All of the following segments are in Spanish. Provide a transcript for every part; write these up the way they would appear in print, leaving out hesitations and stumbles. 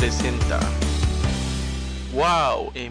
presenta wowmx.tv.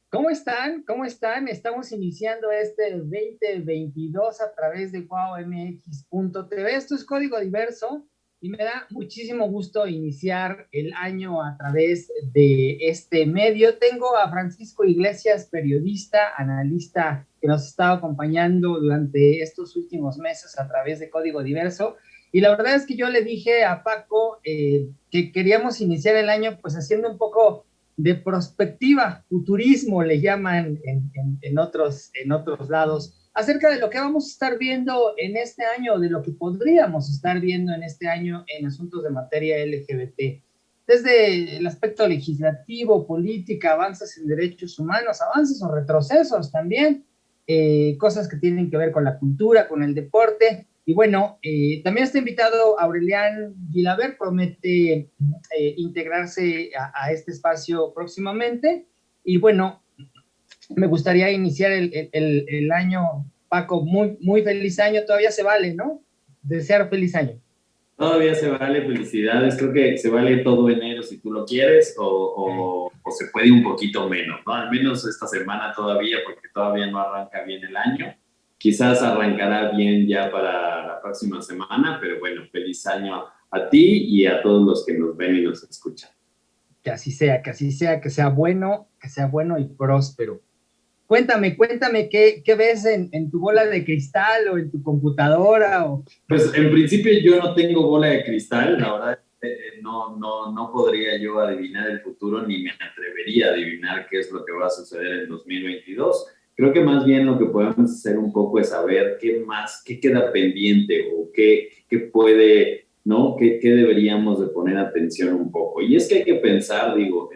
¿Cómo están? ¿Cómo están? Estamos iniciando este 2022 a través de wowmx.tv. Esto es Código Diverso y me da muchísimo gusto iniciar el año a través de este medio. Tengo a Francisco Iglesias, periodista, analista, que nos está acompañando durante estos últimos meses a través de Código Diverso. Y la verdad es que yo le dije a Paco que queríamos iniciar el año pues haciendo un poco de prospectiva, futurismo le llaman en otros lados, acerca de lo que vamos a estar viendo en este año, de lo que podríamos estar viendo en este año en asuntos de materia LGBT, desde el aspecto legislativo, política, avances en derechos humanos, avances o retrocesos también, cosas que tienen que ver con la cultura, con el deporte. Y bueno, también está invitado Aurelian Guilaber, promete integrarse a este espacio próximamente. Y bueno, me gustaría iniciar el año, Paco, muy feliz año, todavía se vale, ¿no? Desear feliz año. Todavía se vale, felicidades, creo que se vale todo enero si tú lo quieres o se puede un poquito menos, ¿no? Al menos esta semana todavía, porque todavía no arranca bien el año. Quizás arrancará bien ya para la próxima semana, pero bueno, feliz año a ti y a todos los que nos ven y nos escuchan. Que así sea, que sea bueno y próspero. Cuéntame, ¿qué ves en tu bola de cristal o en tu computadora? Pues en principio yo no tengo bola de cristal, la verdad no podría yo adivinar el futuro ni me atrevería a adivinar qué es lo que va a suceder en 2022. Creo que más bien lo que podemos hacer un poco es saber qué queda pendiente o qué puede, ¿no? ¿Qué deberíamos de poner atención un poco? Y es que hay que pensar, digo,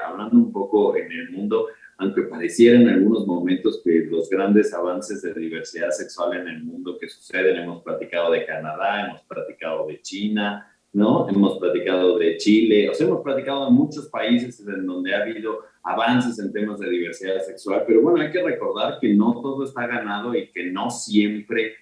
hablando un poco en el mundo, aunque pareciera en algunos momentos que los grandes avances de diversidad sexual en el mundo que suceden, hemos platicado de Canadá, hemos platicado de China, ¿no? Hemos platicado de Chile, o sea, hemos platicado de muchos países en donde ha habido avances en temas de diversidad sexual, pero bueno, hay que recordar que no todo está ganado y que no siempre,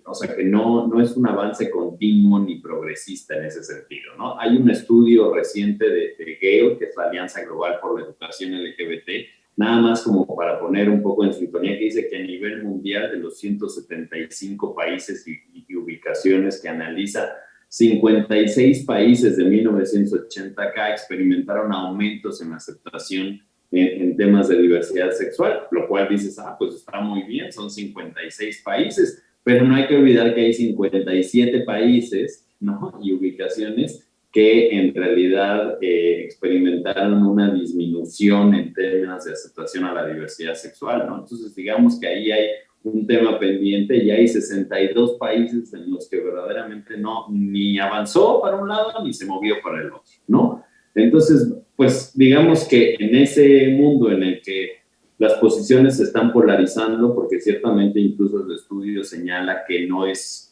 o sea, que no es un avance continuo ni progresista en ese sentido, ¿no? Hay un estudio reciente de GALE, que es la Alianza Global por la Educación LGBT, nada más como para poner un poco en sintonía, que dice que a nivel mundial de los 175 países y ubicaciones que analiza, 56 países de 1980 acá experimentaron aumentos en la aceptación en temas de diversidad sexual, lo cual dices, pues está muy bien, son 56 países, pero no hay que olvidar que hay 57 países, ¿no? Y ubicaciones que en realidad experimentaron una disminución en temas de aceptación a la diversidad sexual, ¿no? Entonces, digamos que ahí hay un tema pendiente y hay 62 países en los que verdaderamente ni avanzó para un lado ni se movió para el otro, ¿no? Entonces, pues digamos que en ese mundo en el que las posiciones se están polarizando, porque ciertamente incluso el estudio señala que no es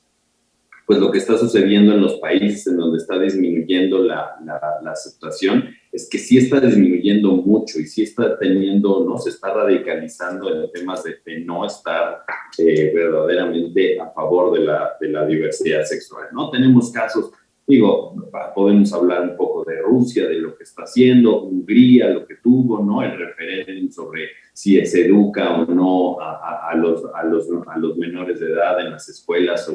pues lo que está sucediendo en los países en donde está disminuyendo la aceptación, es que sí está disminuyendo mucho y sí está teniendo, ¿no? Se está radicalizando en temas de no estar verdaderamente a favor de la diversidad sexual, ¿no? Tenemos casos, digo, podemos hablar un poco de Rusia, de lo que está haciendo, Hungría, lo que tuvo, ¿no? El referéndum sobre si se educa o no a los menores de edad en las escuelas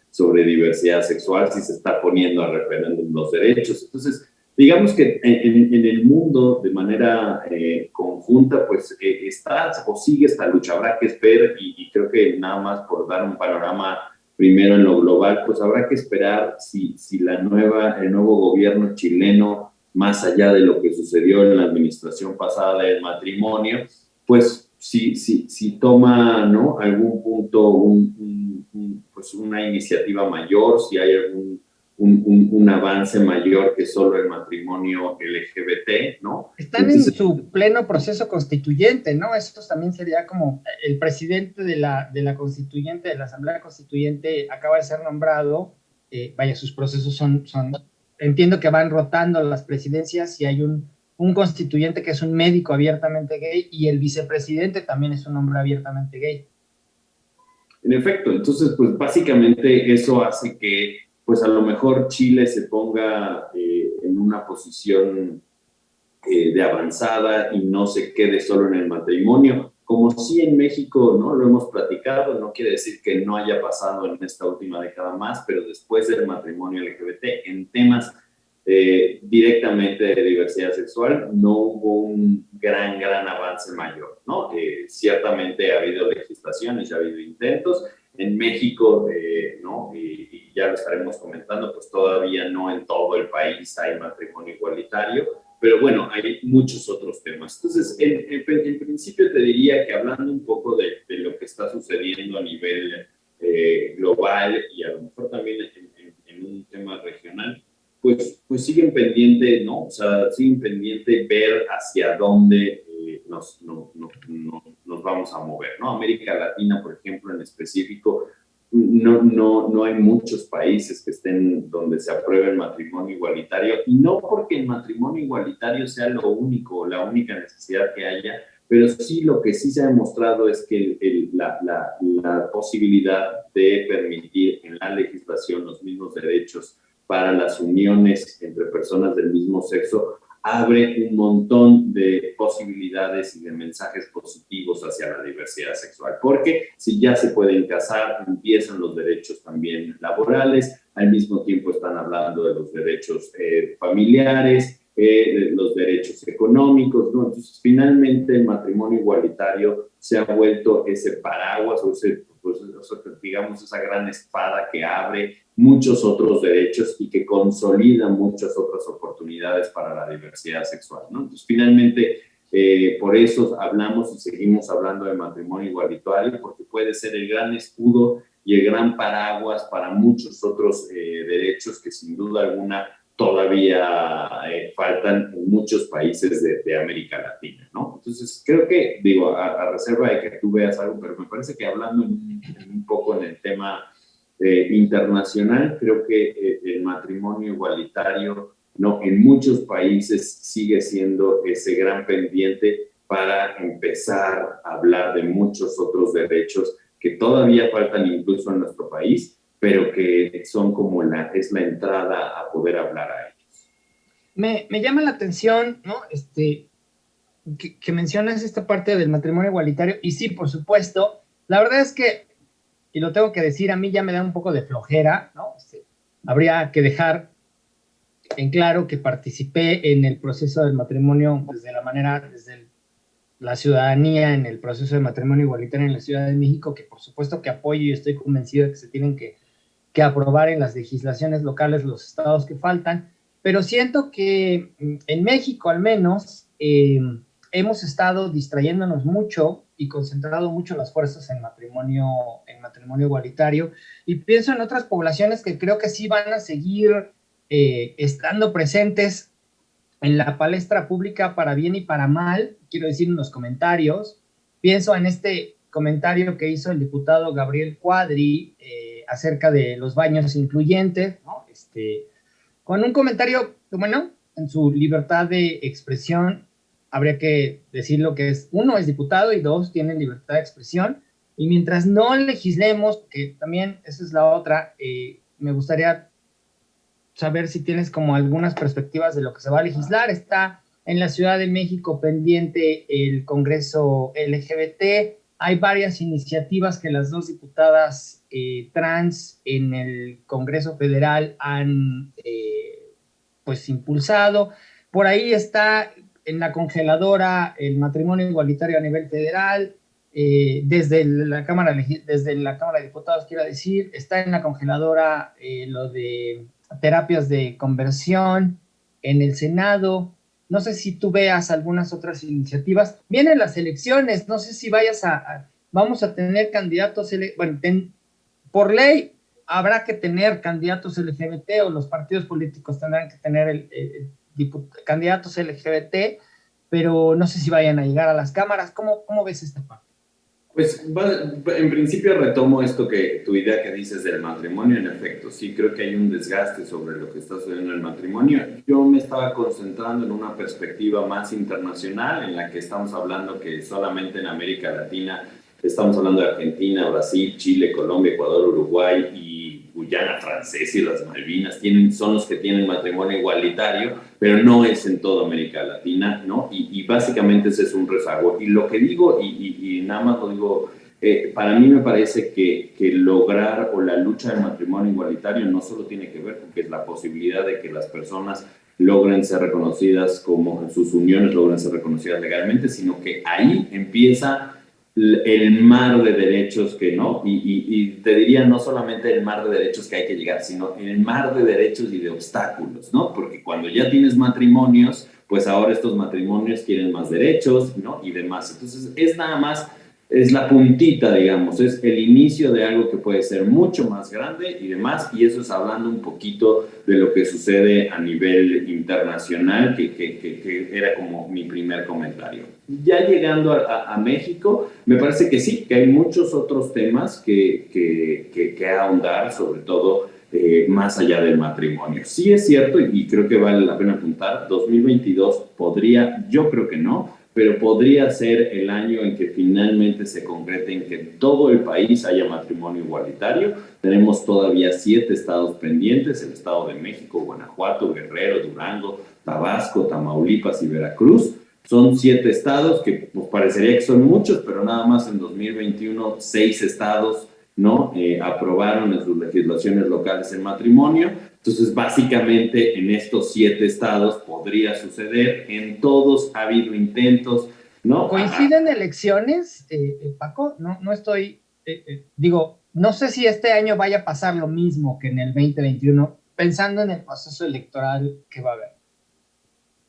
sobre diversidad sexual, si se está poniendo a referéndum los derechos. Entonces, digamos que en el mundo, de manera conjunta, pues está o sigue esta lucha. Habrá que ver, y creo que nada más por dar un panorama primero en lo global, pues habrá que esperar si el nuevo gobierno chileno, más allá de lo que sucedió en la administración pasada del matrimonio, pues si toma, ¿no?, algún punto, pues una iniciativa mayor, si hay un avance mayor que solo el matrimonio LGBT, ¿no? Están entonces, en su pleno proceso constituyente, ¿no? Eso también sería como el presidente de la constituyente, de la Asamblea Constituyente, acaba de ser nombrado, vaya, sus procesos son, entiendo que van rotando las presidencias y hay un constituyente que es un médico abiertamente gay y el vicepresidente también es un hombre abiertamente gay. En efecto, entonces, pues básicamente eso hace que, pues a lo mejor Chile se ponga en una posición de avanzada y no se quede solo en el matrimonio, como sí en México, ¿no? Lo hemos platicado, no quiere decir que no haya pasado en esta última década más, pero después del matrimonio LGBT, en temas directamente de diversidad sexual, no hubo un gran avance mayor, ¿no? Ciertamente ha habido legislaciones, ya ha habido intentos. En México, ¿no? Y ya lo estaremos comentando, pues todavía no en todo el país hay matrimonio igualitario, pero bueno, hay muchos otros temas. Entonces, en principio te diría que hablando un poco de lo que está sucediendo a nivel global y a lo mejor también en un tema regional, pues siguen pendiente, ¿no? O sea, siguen pendiente ver hacia dónde nos vamos a mover, ¿no? América Latina, por ejemplo, en específico, no hay muchos países que estén donde se apruebe el matrimonio igualitario, y no porque el matrimonio igualitario sea lo único, la única necesidad que haya, pero sí lo que sí se ha demostrado es que la posibilidad de permitir en la legislación los mismos derechos para las uniones entre personas del mismo sexo abre un montón de posibilidades y de mensajes positivos hacia la diversidad sexual, porque si ya se pueden casar, empiezan los derechos también laborales, al mismo tiempo están hablando de los derechos familiares, los derechos económicos, ¿no? Entonces, finalmente el matrimonio igualitario se ha vuelto ese paraguas, o ese, pues, digamos, esa gran espada que abre muchos otros derechos y que consolida muchas otras oportunidades para la diversidad sexual, ¿no? Entonces, finalmente, por eso hablamos y seguimos hablando de matrimonio igualitario, porque puede ser el gran escudo y el gran paraguas para muchos otros derechos que sin duda alguna todavía faltan en muchos países de América Latina, ¿no? Entonces, creo que, digo, a reserva de que tú veas algo, pero me parece que hablando un poco en el tema internacional, creo que el matrimonio igualitario, ¿no?, en muchos países sigue siendo ese gran pendiente para empezar a hablar de muchos otros derechos que todavía faltan incluso en nuestro país, pero que son como es la entrada a poder hablar a ellos. Me llama la atención, ¿no? Que mencionas esta parte del matrimonio igualitario, y sí, por supuesto, la verdad es que, y lo tengo que decir, a mí ya me da un poco de flojera, ¿no? Habría que dejar en claro que participé en el proceso del matrimonio desde la ciudadanía en el proceso de matrimonio igualitario en la Ciudad de México, que por supuesto que apoyo y estoy convencido de que se tienen que aprobar en las legislaciones locales los estados que faltan, pero siento que en México al menos hemos estado distrayéndonos mucho y concentrado mucho las fuerzas en matrimonio igualitario, y pienso en otras poblaciones que creo que sí van a seguir estando presentes en la palestra pública para bien y para mal. Quiero decir, en los comentarios, pienso en este comentario que hizo el diputado Gabriel Cuadri acerca de los baños incluyentes, ¿no? Con un comentario, bueno, en su libertad de expresión, habría que decir lo que es, uno, es diputado, y dos, tiene libertad de expresión, y mientras no legislemos, que también esa es la otra, me gustaría saber si tienes como algunas perspectivas de lo que se va a legislar. Está en la Ciudad de México pendiente el Congreso LGBT, hay varias iniciativas que las dos diputadas trans en el Congreso Federal han pues impulsado. Por ahí está en la congeladora el matrimonio igualitario a nivel federal. desde la Cámara de Diputados, quiero decir, está en la congeladora lo de terapias de conversión, en el Senado. No sé si tú veas algunas otras iniciativas. Vienen las elecciones, no sé si vamos a tener candidatos, bueno, por ley habrá que tener candidatos LGBT o los partidos políticos tendrán que tener candidatos LGBT, pero no sé si vayan a llegar a las cámaras. ¿Cómo ves esta parte? Pues en principio retomo tu idea que dices del matrimonio. En efecto, sí creo que hay un desgaste sobre lo que está sucediendo en el matrimonio. Yo me estaba concentrando en una perspectiva más internacional, en la que estamos hablando que solamente en América Latina estamos hablando de Argentina, Brasil, Chile, Colombia, Ecuador, Uruguay y Guyana Francesa y las Malvinas son los que tienen matrimonio igualitario, pero no es en toda América Latina, ¿no? Y básicamente ese es un rezago. Y lo que digo, y nada más lo digo, para mí me parece que lograr o la lucha del matrimonio igualitario no solo tiene que ver con que es la posibilidad de que las personas logren ser reconocidas como sus uniones, logren ser reconocidas legalmente, sino que ahí empieza el mar de derechos que no, y te diría no solamente el mar de derechos que hay que llegar, sino el mar de derechos y de obstáculos, ¿no? Porque cuando ya tienes matrimonios, pues ahora estos matrimonios quieren más derechos, ¿no? Y demás. Entonces es nada más, es la puntita, digamos, es el inicio de algo que puede ser mucho más grande y demás, y eso es hablando un poquito de lo que sucede a nivel internacional, que era como mi primer comentario. Ya llegando a México, me parece que sí, que hay muchos otros temas que ahondar, sobre todo más allá del matrimonio. Sí es cierto, y creo que vale la pena apuntar, 2022 podría, yo creo que no, pero podría ser el año en que finalmente se concrete en que en todo el país haya matrimonio igualitario. Tenemos todavía 7 estados pendientes: el Estado de México, Guanajuato, Guerrero, Durango, Tabasco, Tamaulipas y Veracruz. Son 7 estados que pues, parecería que son muchos, pero nada más en 2021 6 estados, ¿no? Aprobaron en sus legislaciones locales el matrimonio. Entonces, básicamente, en estos 7 estados podría suceder. En todos ha habido intentos, ¿no? ¿Coinciden elecciones, Paco? No estoy, digo, no sé si este año vaya a pasar lo mismo que en el 2021, pensando en el proceso electoral que va a haber.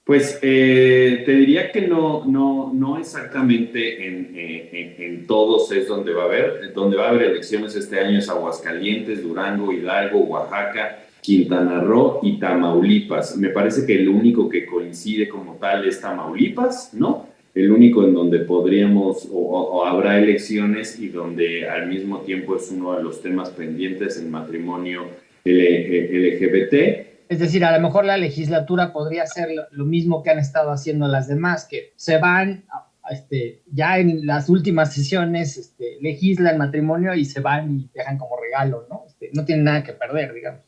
Pues te diría que no exactamente en todos es donde va a haber elecciones este año. Es Aguascalientes, Durango, Hidalgo, Oaxaca, Quintana Roo y Tamaulipas. Me parece que el único que coincide como tal es Tamaulipas, ¿no? El único en donde podríamos o habrá elecciones y donde al mismo tiempo es uno de los temas pendientes el matrimonio LGBT. Es decir, a lo mejor la legislatura podría hacer lo mismo que han estado haciendo las demás, que se van, ya en las últimas sesiones, legislan matrimonio y se van y dejan como regalo, ¿no? No tienen nada que perder, digamos.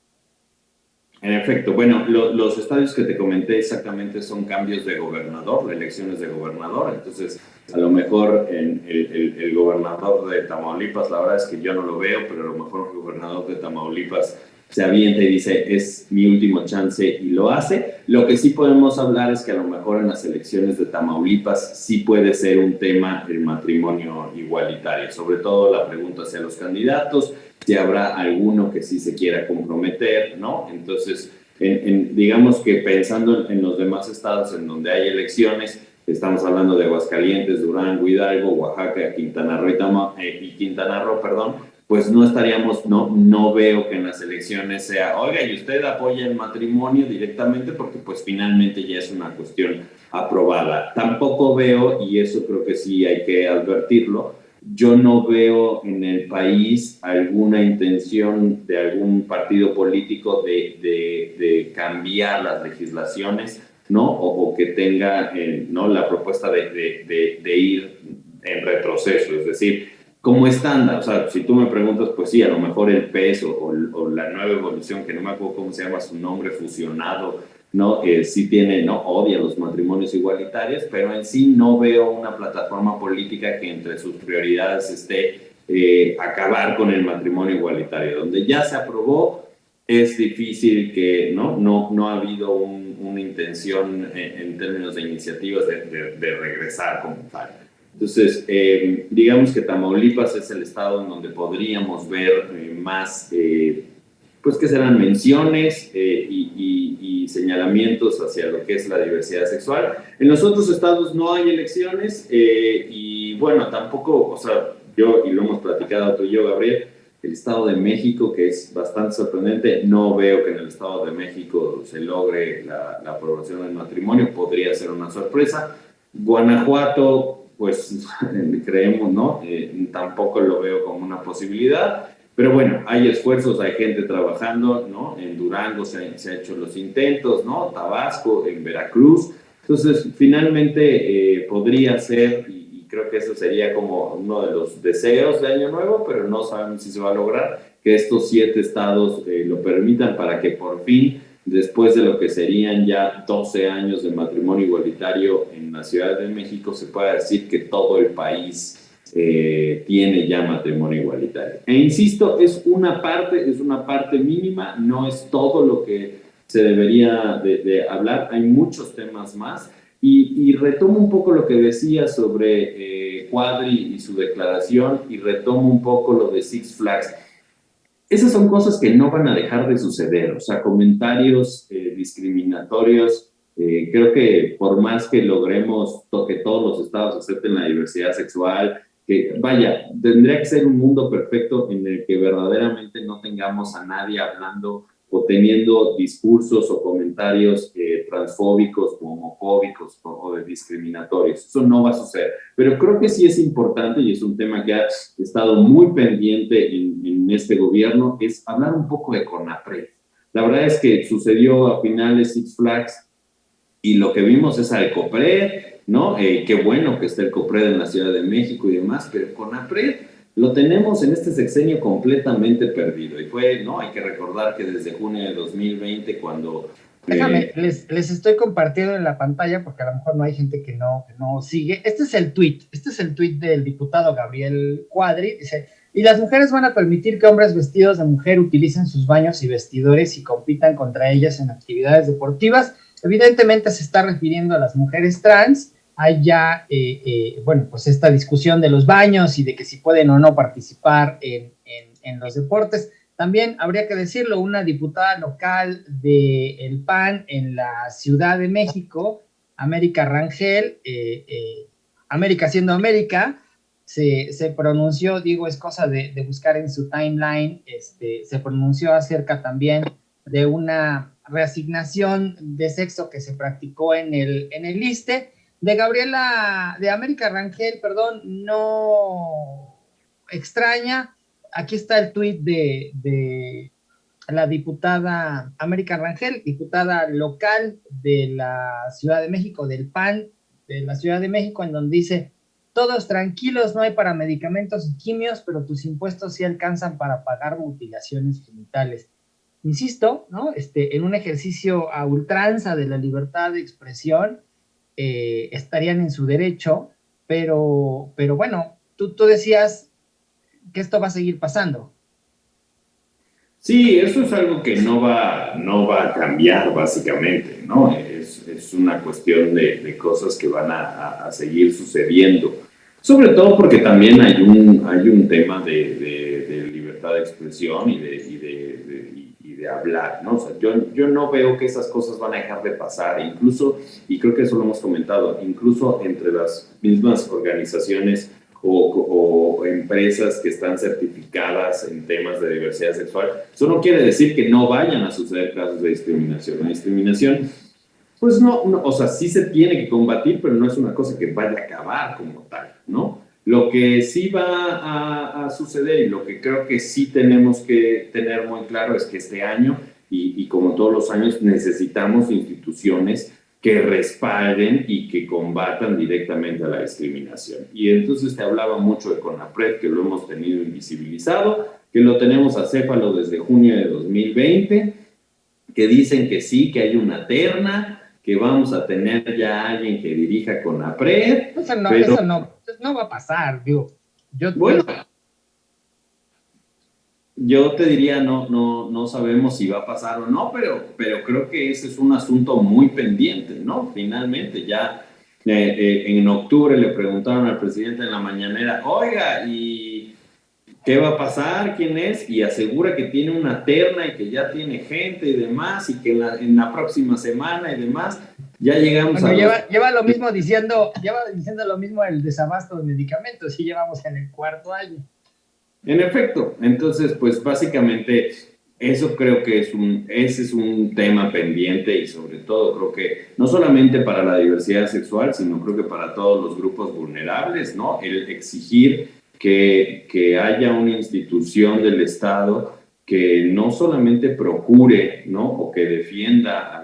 En efecto, bueno, los estadios que te comenté exactamente son cambios de gobernador, elecciones de gobernador. Entonces, a lo mejor el gobernador de Tamaulipas, la verdad es que yo no lo veo, pero a lo mejor el gobernador de Tamaulipas se avienta y dice, es mi último chance, y lo hace. Lo que sí podemos hablar es que a lo mejor en las elecciones de Tamaulipas sí puede ser un tema el matrimonio igualitario, sobre todo la pregunta hacia los candidatos, si habrá alguno que sí se quiera comprometer, ¿no? Entonces, digamos que pensando en los demás estados en donde hay elecciones, estamos hablando de Aguascalientes, Durango, Hidalgo, Oaxaca, Quintana Roo y Quintana Roo, perdón, pues no estaríamos, no veo que en las elecciones sea, oiga, y usted apoya el matrimonio directamente porque pues finalmente ya es una cuestión aprobada. Tampoco veo, y eso creo que sí hay que advertirlo, yo no veo en el país alguna intención de algún partido político de cambiar las legislaciones, ¿no? O que tenga, ¿no? La propuesta de ir en retroceso, es decir, como estándar. O sea, si tú me preguntas, pues sí, a lo mejor el PES o la nueva evolución, que no me acuerdo cómo se llama su nombre, fusionado, ¿no? Sí tiene, ¿no? Odia los matrimonios igualitarios, pero en sí no veo una plataforma política que entre sus prioridades esté acabar con el matrimonio igualitario. Donde ya se aprobó, es difícil que, no ha habido una intención en términos de iniciativas de regresar como tal. Entonces, digamos que Tamaulipas es el estado en donde podríamos ver más, pues que serán menciones y señalamientos hacia lo que es la diversidad sexual. En los otros estados no hay elecciones y bueno, tampoco, o sea, yo, y lo hemos platicado tú y yo, Gabriel, el Estado de México, que es bastante sorprendente, no veo que en el Estado de México se logre la aprobación del matrimonio, podría ser una sorpresa. Guanajuato, pues creemos, ¿no? Tampoco lo veo como una posibilidad, pero bueno, hay esfuerzos, hay gente trabajando, ¿no? En Durango se han hecho los intentos, ¿no? Tabasco, en Veracruz. Entonces, finalmente podría ser, y creo que eso sería como uno de los deseos de Año Nuevo, pero no sabemos si se va a lograr, que estos 7 estados lo permitan para que por fin, después de lo que serían ya 12 años de matrimonio igualitario en la Ciudad de México, se pueda decir que todo el país tiene ya matrimonio igualitario. E insisto, es una parte mínima, no es todo lo que se debería de hablar, hay muchos temas más. Y retomo un poco lo que decía sobre Cuadri y su declaración, y retomo un poco lo de Six Flags. Esas son cosas que no van a dejar de suceder, o sea, comentarios discriminatorios. Creo que por más que logremos que todos los estados acepten la diversidad sexual, que vaya, tendría que ser un mundo perfecto en el que verdaderamente no tengamos a nadie hablando o teniendo discursos o comentarios transfóbicos o homofóbicos o discriminatorios. Eso no va a suceder. Pero creo que sí es importante, y es un tema que ha estado muy pendiente en este gobierno, es hablar un poco de CONAPRED. La verdad es que sucedió a finales Six Flags y lo que vimos es al COPRED, ¿no? Qué bueno que esté el COPRED en la Ciudad de México y demás, pero CONAPRED lo tenemos en este sexenio completamente perdido. Y fue, ¿no? Hay que recordar que desde junio de 2020, cuando... Déjame, les estoy compartiendo en la pantalla porque a lo mejor no hay gente que no sigue. Este es el tweet del diputado Gabriel Cuadri. Dice, y las mujeres van a permitir que hombres vestidos de mujer utilicen sus baños y vestidores y compitan contra ellas en actividades deportivas. Evidentemente se está refiriendo a las mujeres trans. Hay ya, bueno, pues esta discusión de los baños y de que si pueden o no participar en los deportes. También habría que decirlo, una diputada local del PAN en la Ciudad de México, América Rangel, América siendo América, se pronunció, digo, es cosa de buscar en su timeline, se pronunció acerca también de una reasignación de sexo que se practicó en el ISSSTE, de América Rangel, perdón, no extraña. Aquí está el tuit de la diputada América Rangel, diputada local de la Ciudad de México, del PAN de la Ciudad de México, en donde dice, todos tranquilos, no hay para medicamentos y quimios, pero tus impuestos sí alcanzan para pagar mutilaciones genitales. Insisto, ¿no? En un ejercicio a ultranza de la libertad de expresión, estarían en su derecho, pero bueno, tú decías que esto va a seguir pasando. Sí, eso es algo que no va a cambiar básicamente, ¿no? Es una cuestión de cosas que van a seguir sucediendo. Sobre todo porque también hay un tema de libertad de expresión y de hablar, ¿no? O sea, yo no veo que esas cosas van a dejar de pasar, incluso, y creo que eso lo hemos comentado, incluso entre las mismas organizaciones o empresas que están certificadas en temas de diversidad sexual. Eso no quiere decir que no vayan a suceder casos de discriminación. La discriminación, pues no, o sea, sí se tiene que combatir, pero no es una cosa que vaya a acabar como tal, ¿no? Lo que sí va a suceder y lo que creo que sí tenemos que tener muy claro es que este año, y como todos los años, necesitamos instituciones que respalden y que combatan directamente a la discriminación. Y entonces te hablaba mucho de CONAPRED, que lo hemos tenido invisibilizado, que lo tenemos acéfalo desde junio de 2020, que dicen que sí, que hay una terna, que vamos a tener ya alguien que dirija CONAPRED. Eso no va a pasar, digo. Bueno, yo te diría, no sabemos si va a pasar o no, pero creo que ese es un asunto muy pendiente, ¿no? Finalmente, ya En octubre le preguntaron al presidente en la mañanera, oiga, ¿y qué va a pasar? ¿Quién es? Y asegura que tiene una terna y que ya tiene gente y demás, y que en la próxima semana y demás, ya llegamos bueno, lleva lo mismo lleva diciendo lo mismo el desabasto de medicamentos y llevamos en el 4º año. En efecto, entonces, pues básicamente eso creo que ese es un tema pendiente y sobre todo creo que no solamente para la diversidad sexual, sino creo que para todos los grupos vulnerables, ¿no? El exigir que haya una institución del Estado que no solamente procure, ¿no? O que defienda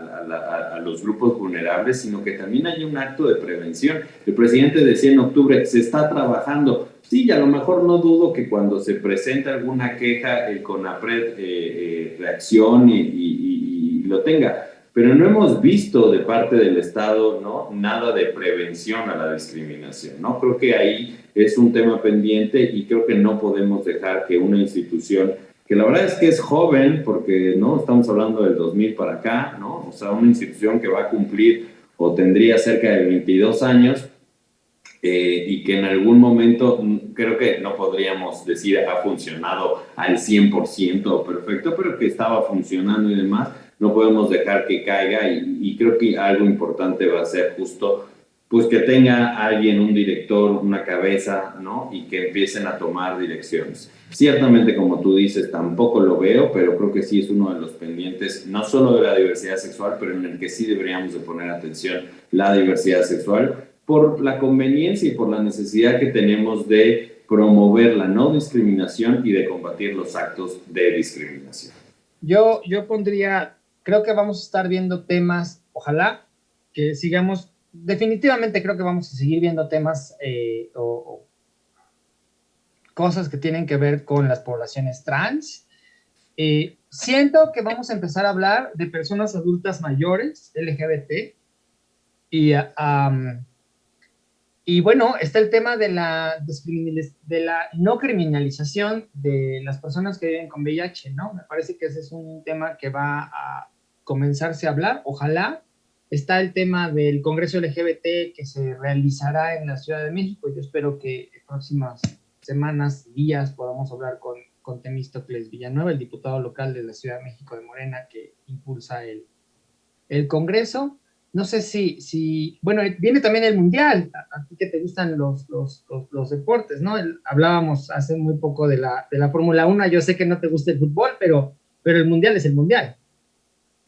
a los grupos vulnerables, sino que también haya un acto de prevención. El presidente decía en octubre, se está trabajando. Sí, y a lo mejor no dudo que cuando se presenta alguna queja, el CONAPRED reaccione y lo tenga, pero no hemos visto de parte del Estado, ¿no? Nada de prevención a la discriminación, ¿no? Creo que ahí es un tema pendiente y creo que no podemos dejar que una institución, que la verdad es que es joven, porque no estamos hablando del 2000 para acá, ¿no? O sea, una institución que va a cumplir o tendría cerca de 22 años, y que en algún momento creo que no podríamos decir ha funcionado al 100% perfecto, pero que estaba funcionando y demás, no podemos dejar que caiga y creo que algo importante va a ser justo pues que tenga alguien, un director, una cabeza, ¿no? Y que empiecen a tomar direcciones. Ciertamente, como tú dices, tampoco lo veo, pero creo que sí es uno de los pendientes, no solo de la diversidad sexual, pero en el que sí deberíamos de poner atención la diversidad sexual, por la conveniencia y por la necesidad que tenemos de promover la no discriminación y de combatir los actos de discriminación. Yo pondría, creo que vamos a estar viendo temas, ojalá que sigamos, definitivamente creo que vamos a seguir viendo temas o cosas que tienen que ver con las poblaciones trans. Siento que vamos a empezar a hablar de personas adultas mayores, LGBT, y bueno, está el tema de la no criminalización de las personas que viven con VIH, ¿no? Me parece que ese es un tema que va a comenzarse a hablar, ojalá. Está el tema del Congreso LGBT que se realizará en la Ciudad de México. Yo espero que en próximas semanas, días, podamos hablar con Temístocles Villanueva, el diputado local de la Ciudad de México de Morena, que impulsa el Congreso. No sé si bueno, viene también el Mundial, a ti que te gustan los deportes, ¿no? Hablábamos hace muy poco de la Fórmula 1, yo sé que no te gusta el fútbol, pero el Mundial es el Mundial.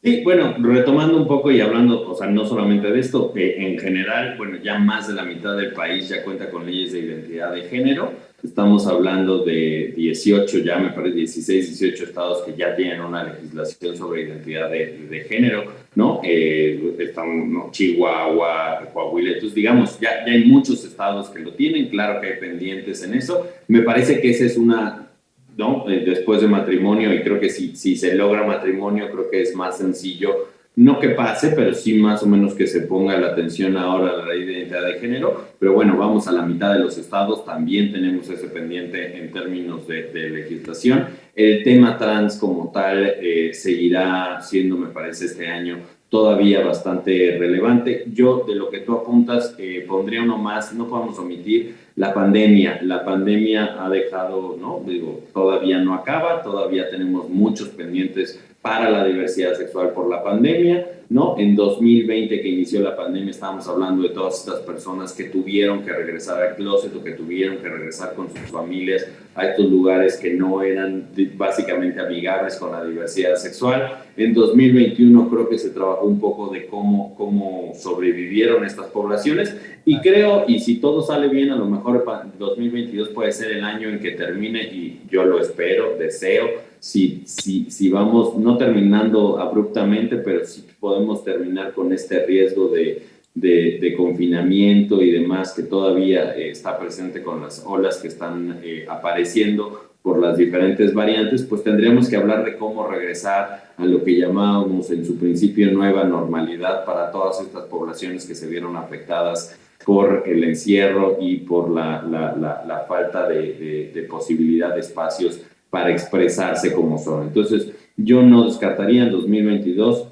Sí, bueno, retomando un poco y hablando, o sea, no solamente de esto, que en general, bueno, ya más de la mitad del país ya cuenta con leyes de identidad de género. Estamos hablando de 18, ya me parece 16, 18 estados que ya tienen una legislación sobre identidad de género, ¿no? Están, ¿no? Chihuahua, Coahuila, entonces digamos, ya hay muchos estados que lo tienen, claro que hay pendientes en eso. Me parece que esa es una, ¿no? Después de matrimonio, y creo que si se logra matrimonio, creo que es más sencillo, no que pase, pero sí más o menos que se ponga la atención ahora a la ley de identidad de género. Pero bueno, vamos a la mitad de los estados, también tenemos ese pendiente en términos de legislación. El tema trans como tal seguirá siendo, me parece, este año todavía bastante relevante. Yo, de lo que tú apuntas, pondría uno más, no podemos omitir la pandemia. La pandemia ha dejado, ¿no? Digo, todavía no acaba, todavía tenemos muchos pendientes para la diversidad sexual por la pandemia, ¿no? En 2020, que inició la pandemia, estábamos hablando de todas estas personas que tuvieron que regresar al closet o que tuvieron que regresar con sus familias a estos lugares que no eran básicamente amigables con la diversidad sexual. En 2021 creo que se trabajó un poco de cómo sobrevivieron estas poblaciones y creo, y si todo sale bien, a lo mejor 2022 puede ser el año en que termine, y yo lo espero, deseo, si vamos, no terminando abruptamente, pero sí podemos terminar con este riesgo de confinamiento y demás que todavía está presente con las olas que están apareciendo por las diferentes variantes, pues tendríamos que hablar de cómo regresar a lo que llamábamos en su principio nueva normalidad para todas estas poblaciones que se vieron afectadas por el encierro y por la falta de posibilidad de espacios para expresarse como son. Entonces, yo no descartaría en 2022,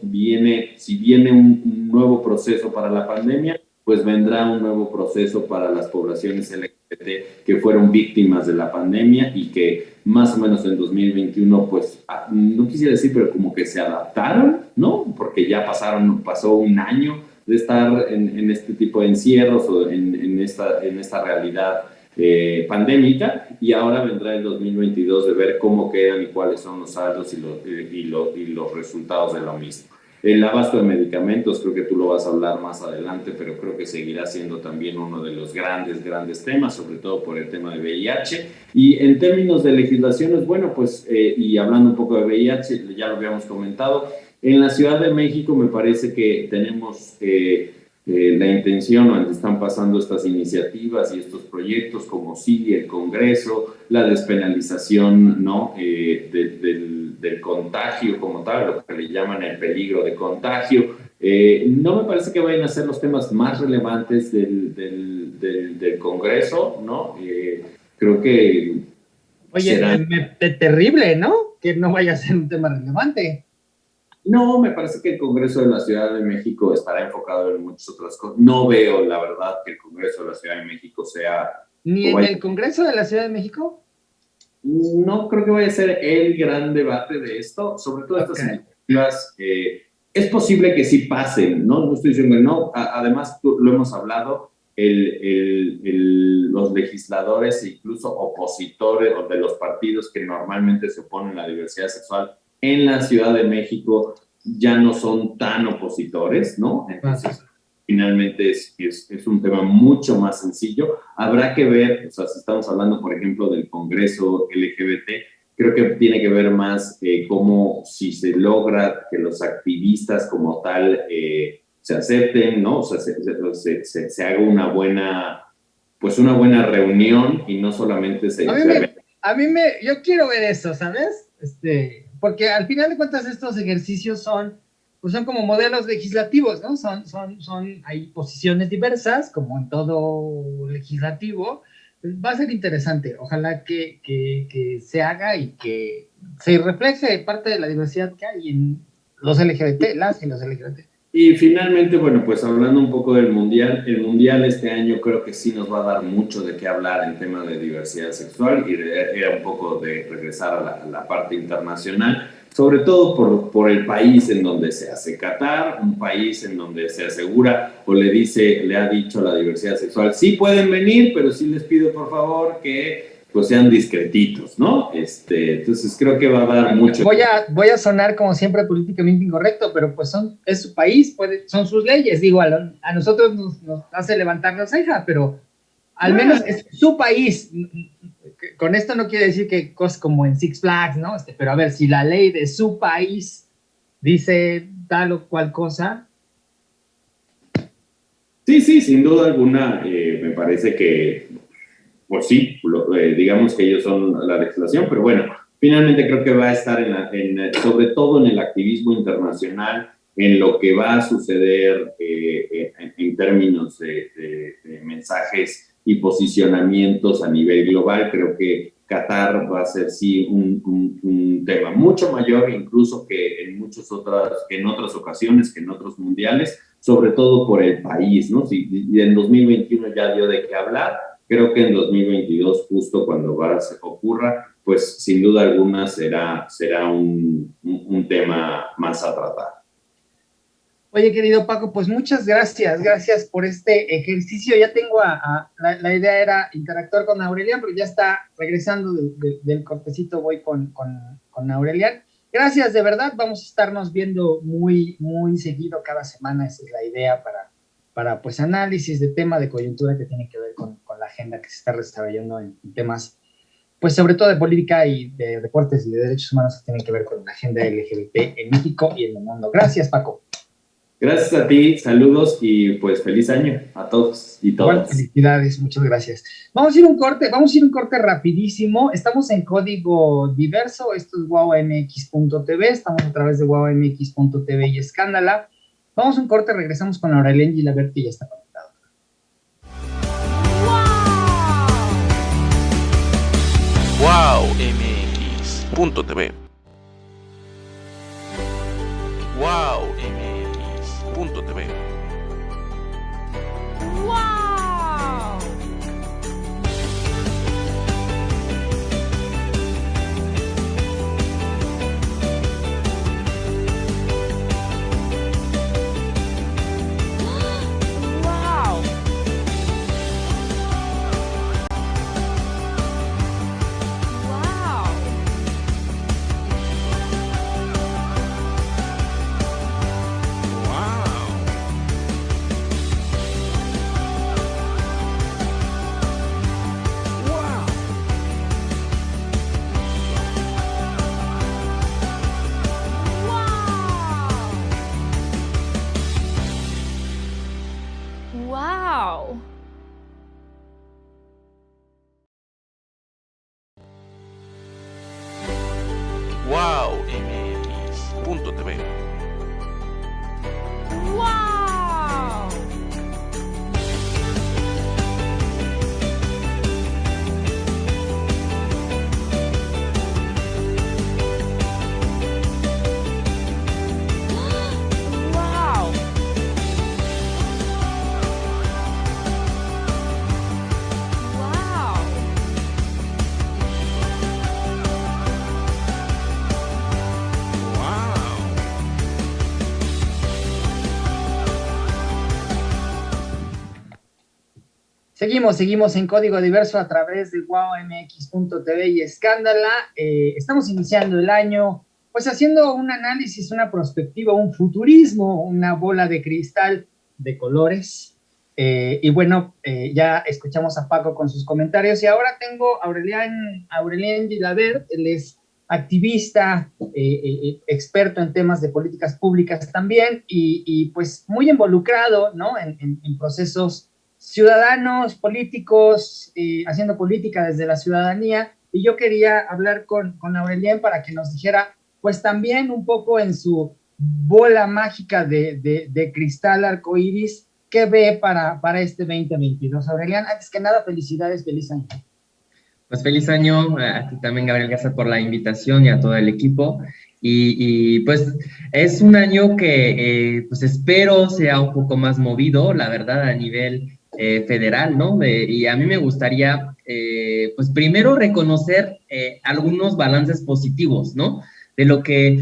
si viene un nuevo proceso para la pandemia, pues vendrá un nuevo proceso para las poblaciones LGBT que fueron víctimas de la pandemia y que más o menos en 2021, pues, no quisiera decir, pero como que se adaptaron, ¿no? Porque ya pasó un año de estar en este tipo de encierros o en esta realidad pandémica, y ahora vendrá el 2022 de ver cómo quedan y cuáles son los saldos y los resultados de lo mismo. El abasto de medicamentos, creo que tú lo vas a hablar más adelante, pero creo que seguirá siendo también uno de los grandes temas, sobre todo por el tema de VIH. Y en términos de legislaciones, bueno, pues, y hablando un poco de VIH, ya lo habíamos comentado, en la Ciudad de México me parece que tenemos la intención, donde están pasando estas iniciativas y estos proyectos, como sigue el Congreso, la despenalización, ¿no? Del contagio como tal, lo que le llaman el peligro de contagio. No me parece que vayan a ser los temas más relevantes del Congreso, ¿no? Creo que... Oye, terrible, ¿no? Que no vaya a ser un tema relevante. No, me parece que el Congreso de la Ciudad de México estará enfocado en muchas otras cosas. No veo, la verdad, que el Congreso de la Ciudad de México sea... ¿Ni en el Congreso de la Ciudad de México? No creo que vaya a ser el gran debate de esto, sobre todo estas iniciativas. Es posible que sí pasen, ¿no? No estoy diciendo que no. Además, lo hemos hablado, los legisladores e incluso opositores de los partidos que normalmente se oponen a la diversidad sexual en la Ciudad de México ya no son tan opositores, ¿no? Entonces, finalmente es un tema mucho más sencillo. Habrá que ver, o sea, si estamos hablando, por ejemplo, del Congreso LGBT, creo que tiene que ver más cómo si se logra que los activistas como tal se acepten, ¿no? O sea, se haga una buena reunión y no solamente yo quiero ver eso, ¿sabes? Porque al final de cuentas estos ejercicios son como modelos legislativos, ¿no? Hay posiciones diversas, como en todo legislativo. Va a ser interesante. Ojalá que se haga y que se refleje parte de la diversidad que hay en los LGBT, las y los LGBT. Y finalmente, bueno, pues hablando un poco del Mundial, el Mundial este año creo que sí nos va a dar mucho de qué hablar en tema de diversidad sexual, y era un poco de regresar a la parte internacional, sobre todo por el país en donde se hace. Qatar, un país en donde se asegura o le ha dicho a la diversidad sexual, sí pueden venir, pero sí les pido por favor que pues sean discretitos, ¿no? Entonces creo que va a dar mucho. Voy a sonar como siempre políticamente incorrecto, pero pues es su país, son sus leyes. Digo, a nosotros nos hace levantar la ceja, pero al menos es su país. Con esto no quiere decir que cosas como en Six Flags, ¿no? Pero a ver, si la ley de su país dice tal o cual cosa. Sí, sin duda alguna, me parece que pues sí, digamos que ellos son la legislación, pero bueno, finalmente creo que va a estar sobre todo en el activismo internacional, en lo que va a suceder en términos de mensajes y posicionamientos a nivel global. Creo que Qatar va a ser sí un tema mucho mayor incluso que en otras ocasiones, que en otros mundiales, sobre todo por el país, ¿no? Si en 2021 ya dio de qué hablar, creo que en 2022, justo cuando ocurra, pues sin duda alguna será un tema más a tratar. Oye, querido Paco, pues muchas gracias por este ejercicio. Ya tengo la idea era interactuar con Aurelian, pero ya está regresando del cortecito, voy con Aurelian. Gracias, de verdad, vamos a estarnos viendo muy, muy seguido cada semana, esa es la idea para pues análisis de tema de coyuntura que tiene que ver con la agenda que se está desarrollando en temas, pues sobre todo de política y de deportes y de derechos humanos que tienen que ver con la agenda LGBT en México y en el mundo. Gracias, Paco. Gracias a ti, saludos y pues feliz año a todos y todas. Bueno, felicidades, muchas gracias. Vamos a ir un corte rapidísimo. Estamos en código diverso, esto es wowmx.tv, estamos a través de wowmx.tv y Escándala. Vamos a un corte, regresamos con Aurelian Gilabert, que ya está conectado. wowmx.tv wowmx.tv ¡Wow! Seguimos en Código Diverso a través de wowmx.tv y Escándala. Estamos iniciando el año, pues haciendo un análisis, una perspectiva, un futurismo, una bola de cristal de colores. Y bueno, ya escuchamos a Paco con sus comentarios y ahora tengo a Aurelian Gilabert. Él es activista, experto en temas de políticas públicas también y pues muy involucrado, ¿no? en procesos ciudadanos, políticos, haciendo política desde la ciudadanía, y yo quería hablar con Aurelian para que nos dijera, pues también un poco en su bola mágica de cristal arcoíris, ¿qué ve para este 2022? Aurelian, antes que nada, felicidades, feliz año. Pues feliz año a ti también, Gabriel, gracias por la invitación y a todo el equipo. Y pues es un año que pues espero sea un poco más movido, la verdad, a nivel federal, ¿no? Y a mí me gustaría, pues primero reconocer algunos balances positivos, ¿no? De lo que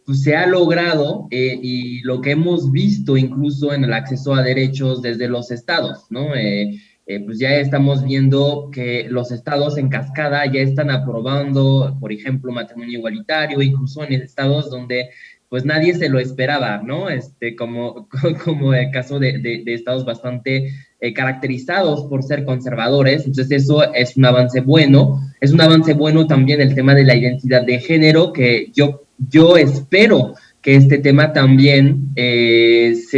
pues se ha logrado y lo que hemos visto incluso en el acceso a derechos desde los estados, ¿no? Pues ya estamos viendo que los estados en cascada ya están aprobando, por ejemplo, matrimonio igualitario, incluso en estados donde pues nadie se lo esperaba, ¿no? Como el caso de estados bastante caracterizados por ser conservadores. Entonces eso es un avance bueno. Es un avance bueno también el tema de la identidad de género, que yo espero que este tema también pues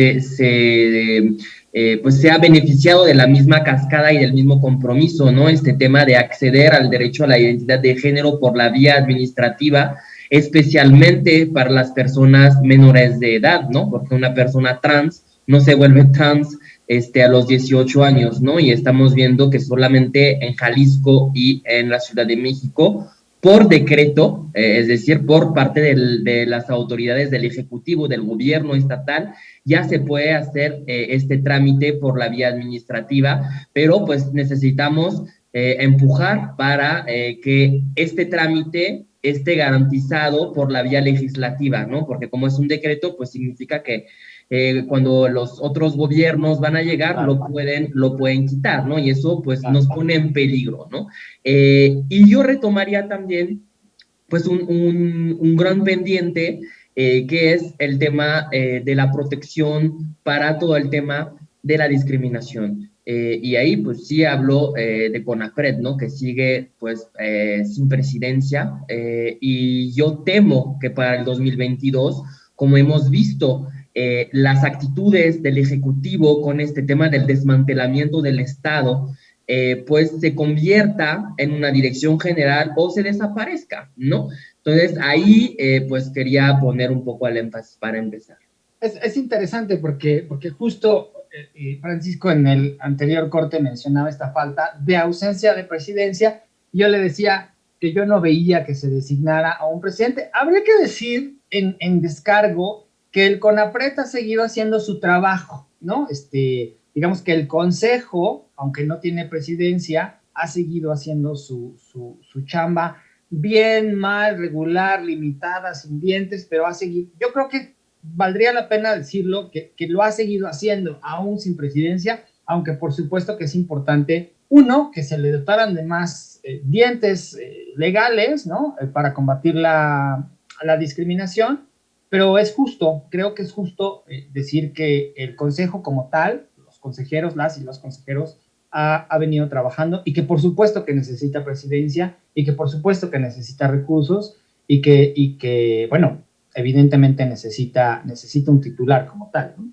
sea beneficiado de la misma cascada y del mismo compromiso, ¿no? Este tema de acceder al derecho a la identidad de género por la vía administrativa, especialmente para las personas menores de edad, ¿no? Porque una persona trans no se vuelve trans a los 18 años, ¿no? Y estamos viendo que solamente en Jalisco y en la Ciudad de México, por decreto, es decir, por parte de las autoridades del Ejecutivo, del gobierno estatal, ya se puede hacer este trámite por la vía administrativa, pero pues necesitamos empujar para que este trámite esté garantizado por la vía legislativa, ¿no? Porque como es un decreto, pues significa que cuando los otros gobiernos van a llegar, lo pueden quitar, ¿no? Y eso, pues, nos pone en peligro, ¿no? Y yo retomaría también, pues, un gran pendiente, que es el tema de la protección para todo el tema de la discriminación. Y ahí, pues, sí hablo de CONAPRED, ¿no? Que sigue, pues, sin presidencia, y yo temo que para el 2022, como hemos visto, las actitudes del Ejecutivo con este tema del desmantelamiento del Estado, pues se convierta en una dirección general o se desaparezca, ¿no? Entonces, ahí, pues quería poner un poco el énfasis para empezar. Es interesante porque justo Francisco en el anterior corte mencionaba esta falta de ausencia de presidencia. Yo le decía que yo no veía que se designara a un presidente. Habría que decir en descargo que el CONAPRED ha seguido haciendo su trabajo, ¿no? Digamos que el Consejo, aunque no tiene presidencia, ha seguido haciendo su chamba bien, mal, regular, limitada, sin dientes, pero ha seguido. Yo creo que valdría la pena decirlo, que lo ha seguido haciendo aún sin presidencia, aunque por supuesto que es importante, uno, que se le dotaran de más dientes legales, ¿no? Para combatir la discriminación, pero es justo, creo que es justo decir que el Consejo como tal, los consejeros, las y los consejeros, ha venido trabajando y que por supuesto que necesita presidencia y que por supuesto que necesita recursos y que bueno, evidentemente necesita un titular como tal, ¿no?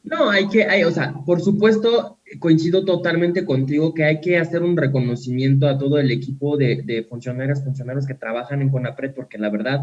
No, o sea, por supuesto, coincido totalmente contigo que hay que hacer un reconocimiento a todo el equipo de funcionarios que trabajan en CONAPRED, porque la verdad,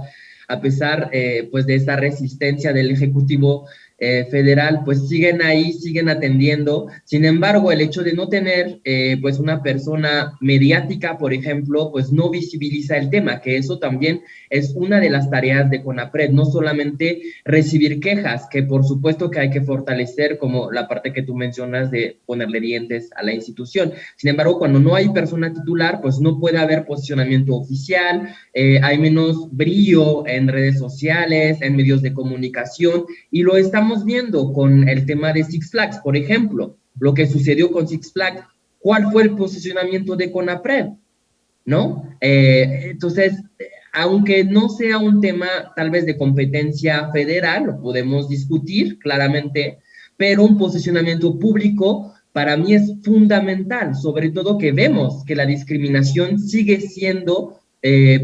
a pesar pues de esta resistencia del Ejecutivo Federal, pues siguen ahí, siguen atendiendo. Sin embargo, el hecho de no tener pues una persona mediática, por ejemplo, pues no visibiliza el tema, que eso también es una de las tareas de CONAPRED, no solamente recibir quejas, que por supuesto que hay que fortalecer, como la parte que tú mencionas de ponerle dientes a la institución. Sin embargo, cuando no hay persona titular, pues no puede haber posicionamiento oficial, hay menos brillo en redes sociales, en medios de comunicación, y lo estamos viendo con el tema de Six Flags, por ejemplo, lo que sucedió con Six Flags. ¿Cuál fue el posicionamiento de CONAPRED? ¿No? Entonces, aunque no sea un tema tal vez de competencia federal, lo podemos discutir claramente, pero un posicionamiento público para mí es fundamental, sobre todo que vemos que la discriminación sigue siendo